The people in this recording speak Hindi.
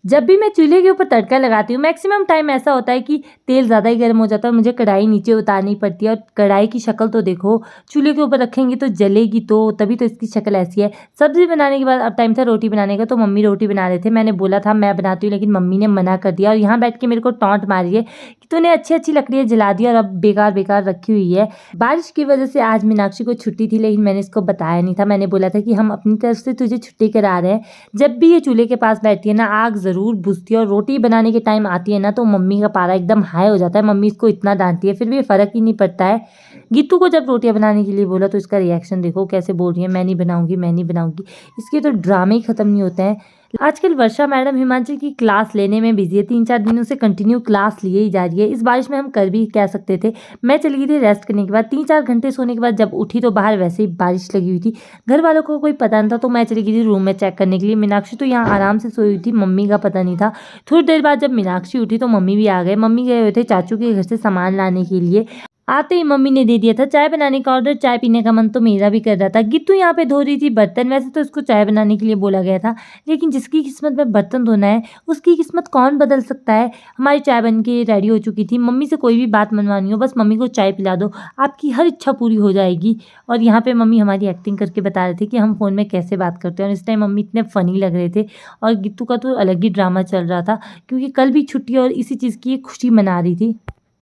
जब भी मैं चूल्हे के ऊपर तड़का लगाती हूँ मैक्सिमम टाइम ऐसा होता है कि तेल ज़्यादा ही गर्म हो जाता है और मुझे कढ़ाई नीचे उतारनी पड़ती है। और कढ़ाई की शक्ल तो देखो, चूल्हे के ऊपर रखेंगे तो जलेगी, तो तभी तो इसकी शक्ल ऐसी है। सब्ज़ी बनाने के बाद अब टाइम था रोटी बनाने का, तो मम्मी रोटी बना रहे थे। मैंने बोला था मैं बनाती हूँ, लेकिन मम्मी ने मना कर दिया और यहाँ बैठ के मेरे को टॉन्ट मारी है कि तूने अच्छी-अच्छी लकड़ियाँ जला दी और अब बेकार-बेकार रखी हुई है। बारिश की वजह से आज मीनाक्षी को छुट्टी थी, लेकिन मैंने इसको बताया नहीं था। मैंने बोला था कि हम अपनी तरफ से तुझे छुट्टी करा रहे हैं। जब भी ये चूल्हे के पास बैठती है ना, आग ज़रूर बुझती है और रोटी बनाने के टाइम आती है ना, तो मम्मी का पारा एकदम हाई हो जाता है। मम्मी इसको इतना डांटती है, फिर भी फ़र्क ही नहीं पड़ता है। गीतू को जब रोटियां बनाने के लिए बोला तो इसका रिएक्शन देखो, कैसे बोल रही है, मैं नहीं बनाऊंगी, मैं नहीं बनाऊंगी। इसके तो ड्रामे ही ख़त्म नहीं होते हैं। आजकल वर्षा मैडम हिमांशु की क्लास लेने में बिजी है। 3-4 दिनों से कंटिन्यू क्लास लिए ही जा रही है। इस बारिश में हम कर भी क्या सकते थे। मैं चली गई थी रेस्ट करने के बाद। 3-4 घंटे सोने के बाद जब उठी तो बाहर वैसे ही बारिश लगी हुई थी। घर वालों को कोई पता नहीं था, तो मैं चली गई थी रूम में चेक करने के लिए। मीनाक्षी तो यहाँ आराम से सोई हुई थी, मम्मी का पता नहीं था। थोड़ी देर बाद जब मीनाक्षी उठी तो मम्मी भी आ गए। मम्मी गए हुए थे चाचू के घर से सामान लाने के लिए। आते ही मम्मी ने दे दिया था चाय बनाने का ऑर्डर। चाय पीने का मन तो मेरा भी कर रहा था। गित्तू यहाँ पे धो रही थी बर्तन। वैसे तो उसको चाय बनाने के लिए बोला गया था, लेकिन जिसकी किस्मत में बर्तन धोना है उसकी किस्मत कौन बदल सकता है। हमारी चाय बन के रेडी हो चुकी थी। मम्मी से कोई भी बात मनवानी हो, बस मम्मी को चाय पिला दो, आपकी हर इच्छा पूरी हो जाएगी। और यहाँ पे मम्मी हमारी एक्टिंग करके बता रहे थे कि हम फ़ोन में कैसे बात करते हैं, और इस टाइम मम्मी इतने फ़नी लग रहे थे। और गित्तू का तो अलग ही ड्रामा चल रहा था, क्योंकि कल भी छुट्टी और इसी चीज़ की खुशी मना रही थी।